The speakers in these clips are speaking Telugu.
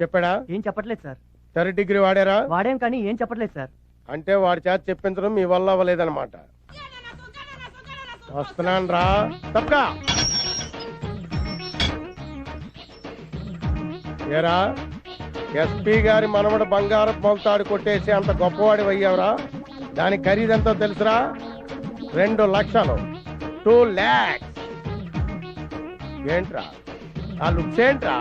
చెప్పాడా? ఏం చెప్పట్లేదు సార్. 3rd degree వాడారా? వాడేం కానీ ఏం చెప్పట్లేదు సార్. అంటే వాడి చేత చెప్పించడం మీ వల్ల అవ్వలేదన్నమాట. వస్తున్నాను రా. తప్పగా ఏరా, ఎస్పీ గారి మనవడు బంగారం మొలతాడు కొట్టేసి అంత గొప్పవాడి అయ్యావురా. దాని ఖరీదంతో తెలుసురా? 2 లక్షలు. 2 lakhs. ఏంట్రా ఆ లుక్స్ ఏంట్రా?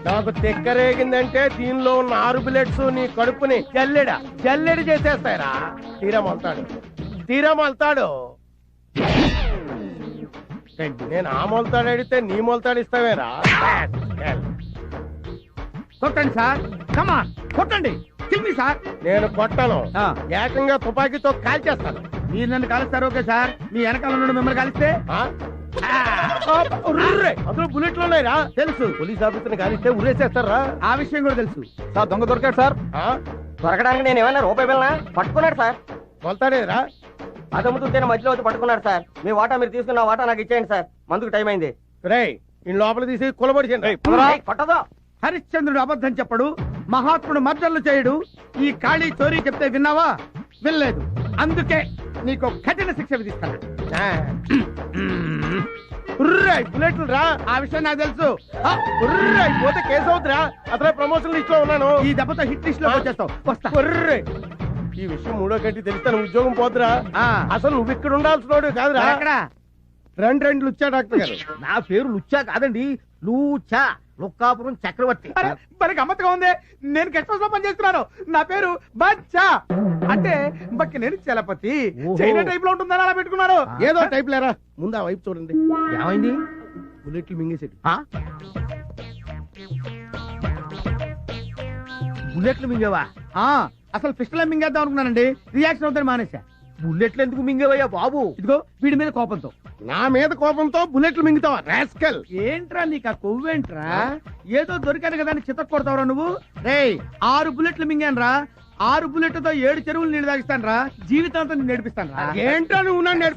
నాకు తెక్కరేగిందంటే దీనిలో ఉన్న 6 బుల్లెట్స్ నీ కడుపుని జల్లెడి చేసేస్తాయిరా. తీరా మొలతాడు. నేను ఆ మొలతాడు అడిగితే నీ మొలతాడు ఇస్తావేరా? కొట్టండి సార్, కమాన్ కొట్టండి. Kill sir. నేను కొట్టను, ఏకంగా తుపాకీతో కాల్చేస్తాను. మీరు నన్ను కాలుస్తారు ఓకే సార్, మీ వెనకాల నుండి మిమ్మల్ని కాలిస్తే? అసలు బుల్లెట్లు ఉన్నాయిరా. తెలుసు, పోలీస్ ఆఫీసర్ని కాలిస్తే ఉరేసేస్తారా? ఆ విషయం కూడా తెలుసు సార్. దొంగ దొరికాడు సార్. దొరకడానికి నేను ఏమన్నా రూపాయి వెళ్ళనా? పట్టుకున్నాడు సార్. మొలతాడేరా? అదమ్ముతుంటేనే మధ్యలో వచ్చి పట్టుకున్నాడు సార్. మీ వాటా మీరు తీసుకున్న వాటా నాకు ఇచ్చేయండి సార్, మందుకు టైం అయింది. రేయ్, ఈ లోపల తీసి కొలబడి పట్టదో. హరిశ్చంద్రుడు అబద్ధం చెప్పడు, మహాత్ముడు మర్డర్లు చేయడు. ఈ ఖాళీ చోరీ చెప్తే విన్నావా? వినలేదు. అందుకే నీకు కఠిన శిక్ష విధిస్తాను. బుల్లెట్లు రా. ఆ విషయం నాకు తెలుసు. పోతే కేసు అవుతురా. అసలే ప్రమోషన్ లిస్ట్ లో ఉన్నాను. ఈ దెబ్బతో హిట్ లిస్ట్ లో వచ్చేస్తావు. వస్తా. ఈ విషయం 3వ గంటకి తెలిస్తే ఉద్యోగం పోతురా. అసలు నువ్వు ఇక్కడ ఉండాల్సిన కాదురా. ఎక్కడ? రెండు లుచ్చా డాక్టర్ గారు. నా పేరు లుచ్చా కాదండి, లూచా. లుక్కాపురం చక్రవర్తి. మరి గమ్మత్తుగా ఉంది. నేను గెస్ట్ హౌస్ లో పనిచేస్తున్నాను. నా పేరు బచ్చా. అంటే బక్కి నేను చలపతి. చైనా టైప్ లో ఉంటుందని అలా పెట్టుకున్నారు. ఏదో టైప్ లేరా. ముందు ఆ వైపు చూడండి. ఏమైంది? బుల్లెట్లు మింగేసేది. బుల్లెట్లు మింగేవా? అసలు పిస్టల్ మింగేద్దాం అనుకున్నానండి. రియాక్షన్ అవుతాను మానేసా. బుల్లెట్లు ఎందుకు మింగేవయ్యా బాబు? ఇదిగో వీడి మీద కోపంతో. నా మీద కోపంతో బుల్లెట్లు మింగుతావా రాస్కల్? ఏంట్రా నీకు ఆ కొవ్వేంట్రా? ఏదో దొరికాను కదా అని చిత్త కొడతావురా నువ్వు. రేయ్, 6 బుల్లెట్లు మింగాను రా. 6 బుల్లెట్లతో 7 చెరువులు నీళ్ళు తాగిస్తాను రా. జీవితాంతం నేను నేర్పిస్తాను రా. ఏంట్రా నువ్వు నన్ను?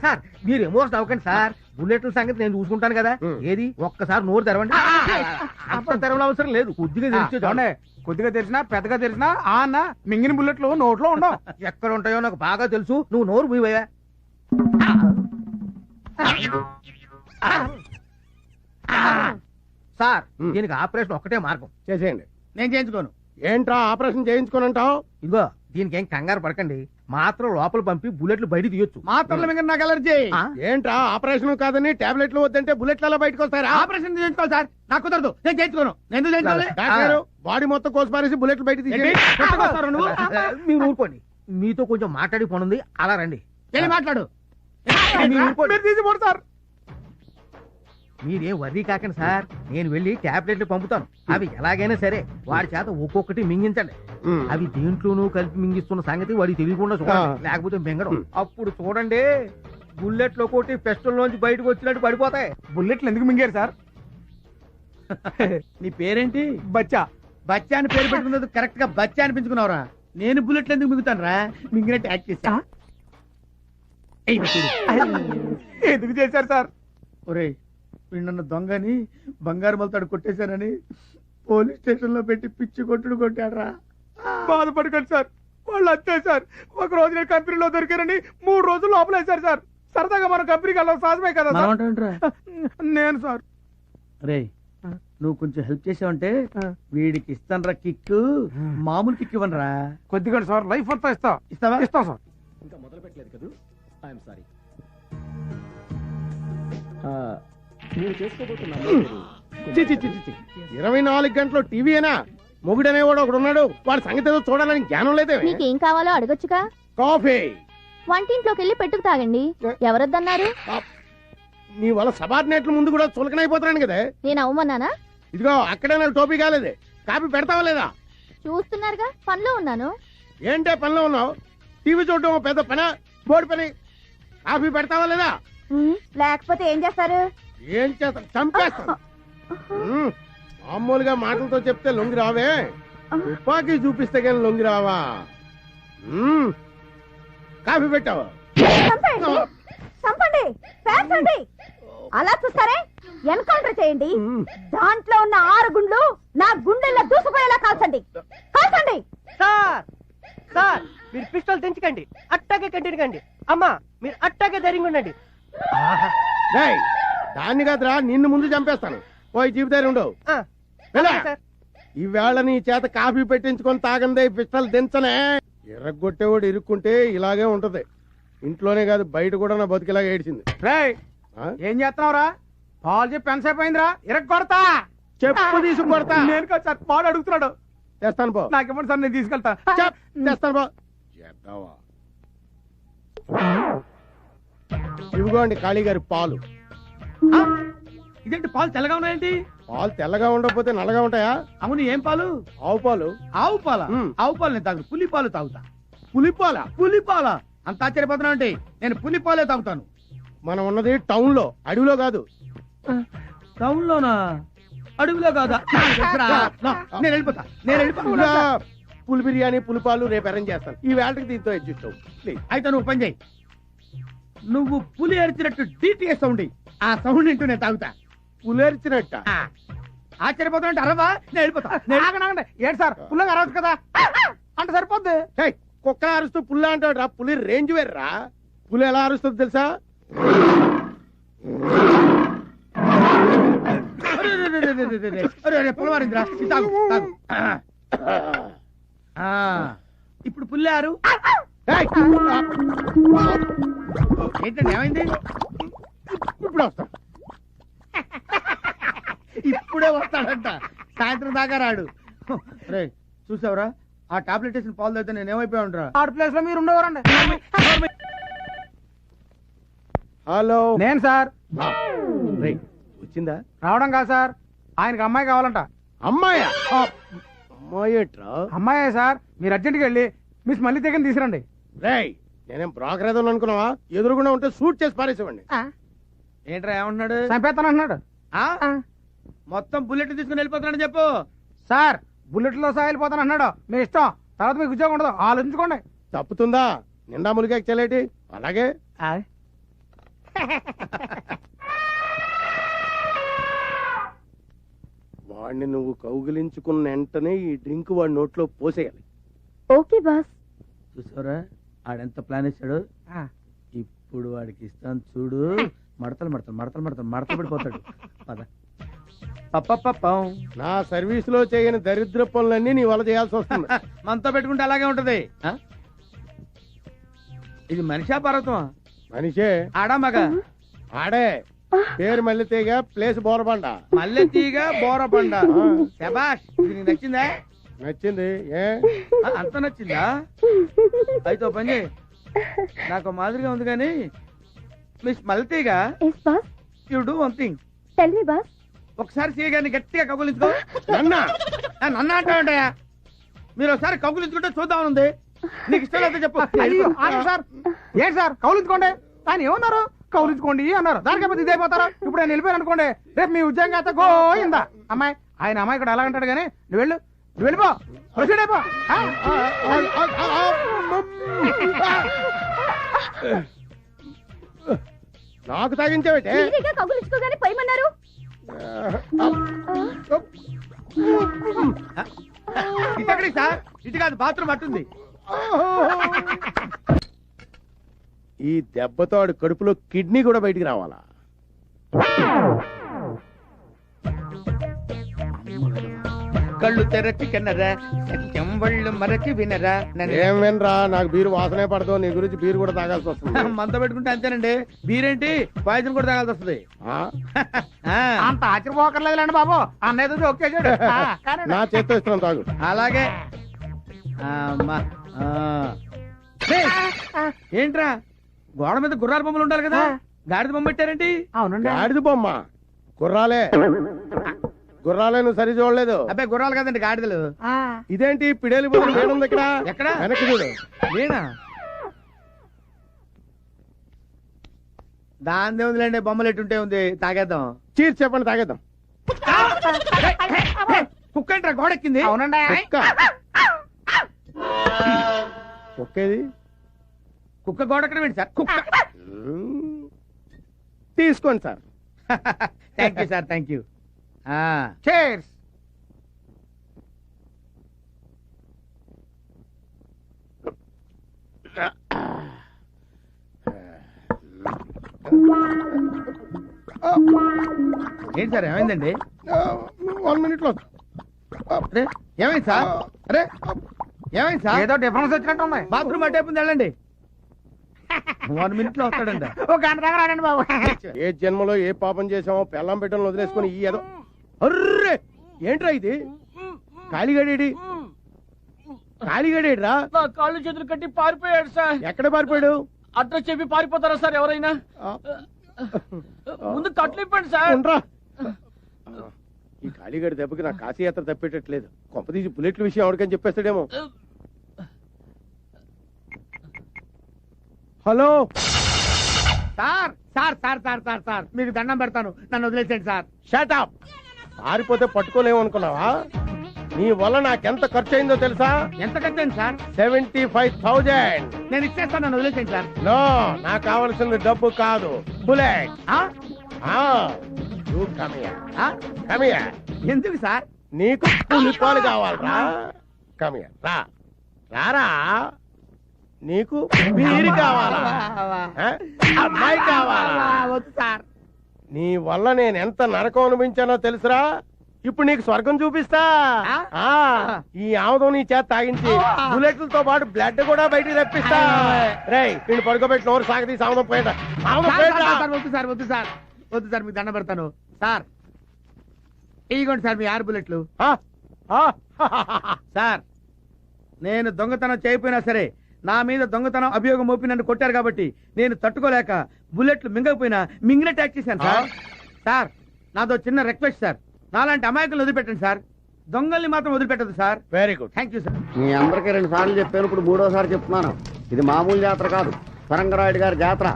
సార్ మీరు ఎమోషన్ అవ్వకండి సార్. బుల్లెట్ల సంగతి నేను చూసుకుంటాను కదా. ఏది ఒక్కసారి నోరు తెరవండి. అప్పుడు తెరవడం అవసరం లేదు. కొద్దిగా తెరిచినా పెద్దగా తెరిచినా అన్న మింగిన బుల్లెట్లు నోట్లో ఉండవు. ఎక్కడ ఉంటాయో నాకు బాగా తెలుసు. నువ్వు నోరు మూయవయ్యా. సార్, దీనికి ఆపరేషన్ ఒక్కటే మార్గం. చేసేయండి. నేను చేయించుకోను. ఏంట్రా ఆపరేషన్ చేయించుకోనంటావు? ఇదిగో దీనికి ఏం కంగారు పడకండి. మాత్రం లోపల పంపి బుల్లెట్లు బయట తీయొచ్చు. మాత్రలు మింగ నాకు అలర్జీ. ఏంట్రా ఆపరేషన్ కాదని టాబ్లెట్లు వద్దంటే బుల్లెట్లు అలా బయటకు వస్తారా? ఆపరేషన్ చేయించుకోవాలి సార్. నాకు కుదరదు. నేను చేయించుకోను. నేను చేయించుకోవాలి. బాడీ మొత్తం కోసిపారేసి బుల్లెట్లు బయట తీసి మీరు ఊరుకోండి. మీతో కొంచెం మాట్లాడి పోనుంది. అలా రండి. వెళ్ళి మాట్లాడు. సార్ మీరేం వర్రీ కాకండి సార్. నేను వెళ్ళి టాబ్లెట్లు పంపుతాను. అవి ఎలాగైనా సరే వాడి చేత ఒక్కొక్కటి మింగించండి. అవి దేంట్లోనూ కలిపి మింగిస్తున్న సంగతి వాడికి తెలియకుండా చూడండి. లేకపోతే మింగడం. అప్పుడు చూడండి, బుల్లెట్లు ఒకటి పెస్టల్ లోంచి బయటకు వచ్చినట్టు పడిపోతాయి. బుల్లెట్లు ఎందుకు మింగారు సార్? నీ పేరేంటి? బచ్చా. బచ్చా అని పేరు పెట్టుకున్నది కరెక్ట్ గా బచ్చా అనిపించుకున్నావురా. నేను బుల్లెట్లు ఎందుకు మింగుతాను రా? మింగినట్టు యాక్ట్ చేశా. ఎందుకు చేశారు సార్? ఒరే, నన్ను దొంగని బంగారు మొలతాడు కొట్టేశానని పోలీస్ స్టేషన్ లో పెట్టి పిచ్చి కొట్టుడు కొట్టాడరా. బాధపడకండి సార్, వాళ్ళు అంతే సార్. ఒక రోజు నేను కంపెనీలో దొరికారని 3 రోజులు లోపలేశారు సార్. సరదాగా మన కంపెనీకి వెళ్ళడం సాధమే కదా నేను సార్. రే, నువ్వు కొంచెం హెల్ప్ చేసావంటే వీడికి ఇస్తానరా కిక్. మామూలు కిక్ ఇవ్వనరా. కొద్దిగా సార్, లైఫ్ అంతా ఇస్తావా? ఇస్తాం సార్. ఇంకా మొదలు పెట్టలేదు కదా. I'm sorry. నేను చేసుకోబోతున్నా 24 గంటలు టీవీనా? మొగుడనేవాడు ఒకడు ఉన్నాడు. వాడి సంగతి ఏదో చూడాలని జ్ఞానం లేదే. మీకేం కావాలో అడగొచ్చుగా. కాఫీ వంటింట్లోకి వెళ్ళి పెట్టుకు తాగండి. ఎవరొద్దన్నారు? నీ వల్ల సబార్డినేట్ల ముందు కూడా చులకనైపోతున్నాను కదా. నేను అవ్వమన్నానా? ఇదిగో అక్కడే నాకు టోపీ కాలేదు. కాఫీ పెడతావా లేదా? చూస్తున్నారుగా, పనిలో ఉన్నాను. ఏంటే పనిలో ఉన్నావు? టీవీ చూడటం పెద్ద పని, బోర్డు పని. కాఫీ పెడతావా లేదా? లేకపోతే ఏం చేస్తారు? ఏం చేస్తా? చంపేస్తాను. మామూలుగా మాటలతో చెప్తే లొంగి రావే, తుపాకీ చూపిస్తే కానీ లొంగి రావా? కాఫీ పెట్టావా? చంపండి, అలా చూస్తారే. ఎన్కౌంటర్ చేయండి. దాంట్లో ఉన్న 6 గుండ్లు నా గుండెల్లో దూసుకుపోయేలా కాల్చండి. కాల్చండి. సార్ సార్ మీరు పిస్టల్ తెంచకండి, అట్టాగే కట్టినకండి. అమ్మా మీరు అట్టాగే ధైర్యంగా ఉండండి. రేయ్, దాన్ని కాదురా, నిన్ను ముందు చంపేస్తాను. పోయి జీవితాలు ఉండవు. సార్ ఈవేళ నీ చేత కాఫీ పెట్టించుకొని తాగందే పిస్టల్ దించనే. ఎర్రగొట్టేవాడు ఇరుక్కుంటే ఇలాగే ఉంటది. ఇంట్లోనే కాదు బయట కూడా నా బతికిలాగా ఏడ్చింది. రేయ్, ఏం చేస్తున్నావురా? పాలు చెప్పి ఎంతసేపు అయిందిరా? కొడతా, చెప్పు తీసుకు కొడతా. నేను కాదు సార్, పాలు అడుగుతున్నాడు. తెస్తాను పో. నాకేమో సార్, నేను తీసుకెళ్తా. తెస్తాను పో. చేద్దావా? ఇవిగోండి కాళీ గారి పాలు. ఇదేంటి పాలు తెల్లగా ఉన్నాయేంటి? పాలు తెల్లగా ఉండకపోతే నల్లగా ఉంటాయా? అవును, ఏం పాలు? ఆవు పాలు. ఆవు పాల? ఆవు పాలు నేను తాగు, పులి పాలు తాగుతా. పులిపాల? పులిపాల అంత ఆశ్చర్యపోతున్నా అంటే నేను పులిపాలే తాగుతాను. మనం ఉన్నది టౌన్ లో, అడవిలో కాదు. టౌన్ లోనా? అడవిలో కాదా? నేను వెళ్ళిపోతా, నేను వెళ్ళిపోతా. పులి బిర్యానీ, పులిపాలు రేపు అరేంజ్ చేస్తాను. ఈ వేళకి దీంతో అడ్జస్ట్ అవ్వు ప్లీజ్. అయితే నువ్వు పని చేయి, నువ్వు పులి అరిచినట్టు డిటిఎస్ సౌండ్, ఆ సౌండ్ వింటూ నేను తాగుతా. పులేర్చినట్ట? ఆశ్చర్యపోతున్నా అరవా, నేను వెళ్ళిపోతా. ఏంటి సార్, పుల్లగా అరవచ్చు కదా అంటే సరిపోద్ది. కుక్క అరుస్తూ పుల్ల అంటాడు రా. పులి రేంజ్ వేర్రా. పులి ఎలా అరుస్తుంది తెలుసా? పులవారిందిరా, తాగు తాగు. ఇప్పుడు పుల్లారు ఏంటండి, ఏమైంది? ఇప్పుడు వస్తా. ఇప్పుడే వస్తాడంట, సాయంత్రం దాకా రాడు. రే చూసావురా, ఆ టాబ్లెట్ వేసిన పాలు అయితే నేను ఏమైపోయా ఉంటా. ఆడ ప్లేస్ లో మీరు ఉండేవారండి. హలో, నేను సార్. వచ్చిందా? రావడం కాదు సార్, ఆయనకి అమ్మాయి కావాలంట. అమ్మాయా? అమ్మాయి ఏట్రా? అమ్మాయే సార్, మీరు అర్జెంట్కి వెళ్ళి మిస్ మళ్ళీ దగ్గర తీసుకురండి. రేయ్, నేనేం బ్రోకర్ ఏదో అనుకున్నావా? ఎదురుగుండా ఉంటే షూట్ చేసి పారేసేవండి. ఏంట్రా, ఏమంటున్నాడు? చంపేస్తాను అంటున్నాడు. మొత్తం బుల్లెట్ తీసుకుని వెళ్ళిపోతున్నాడు చెప్పు. సార్, బుల్లెట్ లో సహా వెళ్ళిపోతాను అన్నాడు. మీ ఇష్టం, తర్వాత మీకు ఉద్యోగం ఉండదు, ఆలోచించుకోండి. తప్పుతుందా? నిండా ములిగా చెల్లేటి. అలాగే వాడిని నువ్వు కౌగిలించుకున్న వెంటనే ఈ డ్రింక్ వాడి నోట్లో పోసేయాలి. Okay boss. చూసారా ఆడెంత ప్లాన్ వేసాడు? ఇప్పుడు వాడికి ఇస్తాను చూడు. మడతలు మడతలు మడతలు మడతలు మడతలు పడిపోతాడు. నా సర్వీస్ లో చేయని దరిద్ర పనులన్నీ నీ వల్ల చేయాల్సి వస్తుంది. మనతో పెట్టుకుంటే అలాగే ఉంటది. ఇది మనిషా పర్వతం? మనిషే. ఆడా మగ? ఆడే. పేరు మల్లెతీగ, ప్లేస్ బోరబండ. మల్లెతీగ బోరబండ. శబాష్, ఇది నీకు నచ్చిందా? నచ్చింది. ఏ అంత నచ్చిందా? అయితే పని చేయి, నాకు మాదిరిగా ఉంది కానీ మిస్ మల్లెతీగ, you do one thing. Tell me boss. ఒకసారి సీగాని గట్టిగా కౌగులించుకో. నన్న అంటావుంటాయా? మీరు ఒకసారి కౌగులించుకుంటే చూద్దామని ఉంది. నీకు ఇష్టం అయితే చెప్పు. సార్ ఏంటి సార్, కౌలించుకోండి. ఆయన ఏమన్నారు? కౌలించుకోండి అన్నారు. దానికైపోతే ఇదే పోతారు. ఇప్పుడు నేను వెళ్ళిపోయాను అనుకోండి, రేపు మీ ఉద్యోగం అయితే గోయిందా. అమ్మాయి, ఆయన అమ్మాయి కూడా ఎలా అంటాడు కానీ నువ్వు వెళ్ళు, నువ్వు వెళ్ళిపో, ప్రొసీడ్ అయిపో. నాకు తాగించావేటే? కౌగులించుకోగానే పోయమన్నారు. ఇటక్కడి సార్, ఇటు కాదు, బాత్రూమ్ అట్టుంది. ఈ దెబ్బతో ఆడు కడుపులో కిడ్నీ కూడా బయటికి రావాలా? కళ్ళు తెరచి కన్నరా, సత్యం వళ్ళు మరచి వినరా. ఏం వినరా, నాకు బీరు వాసనే పడదు. నీ గురించి బీరు కూడా తాగాల్సి వస్తుంది. మంత పెట్టుకుంటే అంతేనండి. బీరేంటి, పాయిజన్ కూడా తాగాల్సి వస్తుంది. అంత ఆశ్చర్యపోకర్లేదులేండి బాబు, అన్నయ్య జోక్ చేశాడు. నా చేత్తో ఇస్తున్నాను, తాగు. అలాగే. ఏంట్రా, గోడ మీద గుర్రాల బొమ్మలు ఉండాలి కదా, గాడిద బొమ్మ పెట్టారేంటి? అవునండి. గాడిద బొమ్మ? గుర్రాలే. గుర్రాలే, నువ్వు సరి చూడలేదు. అబ్బాయి గుర్రాలు కదండి, గాడిదలు. ఇదేంటి పిడేలి బదులు వేడుంది ఇక్కడ? ఎక్కడ? వెనక్కి చూడు. నేనా? దాని ఉందిలేండి, బొమ్మలు ఎట్టుంటే ఉంది. తాగేద్దాం. చీర్ చెప్పండి, తాగేద్దాం. కుక్క ఏంట్రా గోడెక్కింది? అవునండి. కుక్కేది? కుక్క గోడెక్కడం ఏంటి సార్? కుక్క తీసుకోండి sir. Thank you sir, thank you. Chairs. ఏంటి సార్ ఏమైందండి? 1 minute లో అరే ఏమైంది సార్? అరే ఏమైంది సార్? ఏదో డిఫరెన్స్ వచ్చినట్టు ఉంది. బాత్రూమ్ అటే వెళ్ళండి. 1 minute లో వస్తాడండి. ఒక గంట దాకా రాడండి బాబు. ఏ జన్మలో ఏ పాపం చేసామో పెళ్ళం పెట్టడం వదిలేసుకుని ఈ ఏదో అర్రే ఏంట్రా ఇది? కాళీగడేడి కాళీగడేడ్రా? నా కాళ్ళు చేతులు కట్టి పారిపోయాడు సార్. ఎక్కడ పారిపోయాడు? అడ్రస్ చెప్పి పారిపోతారా సార్ ఎవరైనా? ముందు కట్లిప్పండి సార్. ఉండ్రా. ఈ కాళీగడి దెబ్బకి నా కాశీయాత్ర తప్పేటట్లేదు. కొంపదీసి బుల్లెట్ల విషయం ఎవరికని చెప్పేస్తాడేమో. Hello sir sir sir sir sir sir మీకు దండం పెడతాను, నన్ను వదిలేసేయండి సార్. షటప్. పారిపోతే పట్టుకోలేము అనుకున్నావా? నీ వల్ల నాకెంత ఖర్చు అయిందో తెలుసా? ఎంత కట్టండి సార్? 75,000. నేను ఇచ్చేస్తాను, నన్ను వదిలేసేయండి సార్. నో, నాకు కావలసింది డబ్బు కాదు, బుల్లెట్. ఆ? కమియా ఎందుకు సార్? నీకు పులిపాలు కావాలరా? కమియా రా రారా. నీకు బీరు కావాలా? అమ్మాయి కావాలా? వద్దు సార్. నీ వల్ల నేను ఎంత నరకం అనిపించానో తెలుసురా? ఇప్పుడు నీకు స్వర్గం చూపిస్తా. ఈ ఆముదం నీ చేత తాగించి బుల్లెట్లతో పాటు బ్లడ్ కూడా బయటికి రప్పిస్తా. రేయ్ వీళ్ళు పడుకోబెట్టి నోరు సాగదీసి ఆముదం పోయేట. వద్దు సార్, వద్దు సార్, వద్దు సార్, మీకు దండం పెడతాను సార్. ఇదిగోండి సార్ మీ 6 బుల్లెట్లు. సార్ నేను దొంగతనం చేయకపోయినా సరే నా మీద దొంగతనం అభియోగం మోపి నన్ను కొట్టారు కాబట్టి నేను తట్టుకోలేక బుల్లెట్లు మింగకపోయినా మింగిన ట్యాక్ చేశాను సార్. సార్ నాదో చిన్న రిక్వెస్ట్ సార్, నాలాంటి అమాయకులు వదిలిపెట్టండి సార్, దొంగల్ని మాత్రం వదిలిపెట్టదు sir. Very good. Thank you sir. మీ అందరికీ 2 సార్లు చెప్పాను, ఇప్పుడు 3వ సారి చెప్తున్నాను. ఇది మామూలు జాతర కాదు, సరంగరాయుడు గారి జాతర.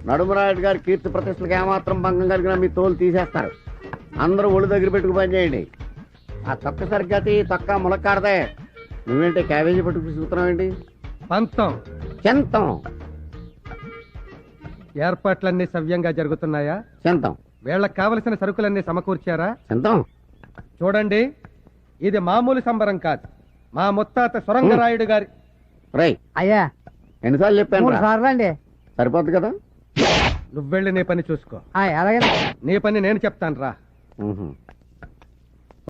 నడుమరాయుడు గారి కీర్తి ప్రతిష్టలకు ఏమాత్రం భంగం కలిగినా మీ తోలు తీసేస్తారు. అందరూ ఒళ్ళు దగ్గర పెట్టుకు పనిచేయండి. ఆ తొక్క సరిగ్గాతి తొక్క ములక్కాడదే. నువ్వేంటి క్యాబేజీ పట్టుకు చూస్తున్నావు ఏంటి? పంతం చెంతం ఏర్పాట్లన్నీ సవ్యంగా జరుగుతున్నాయా? చెంతం వీళ్ళకి కావలసిన సరుకులన్నీ సమకూర్చారా? చెంతం చూడండి, ఇది మామూలు సంబరం కాదు, మా ముత్తాత సొరంగరాయుడు గారి. రై అయ్యా ఎన్నిసార్లు చెప్పాను? సార్లు అండి. సరిపోద్ది కదా? నువ్వెళ్ళి నీ పని చూసుకో. అలాగే నీ పని నేను చెప్తాను రా.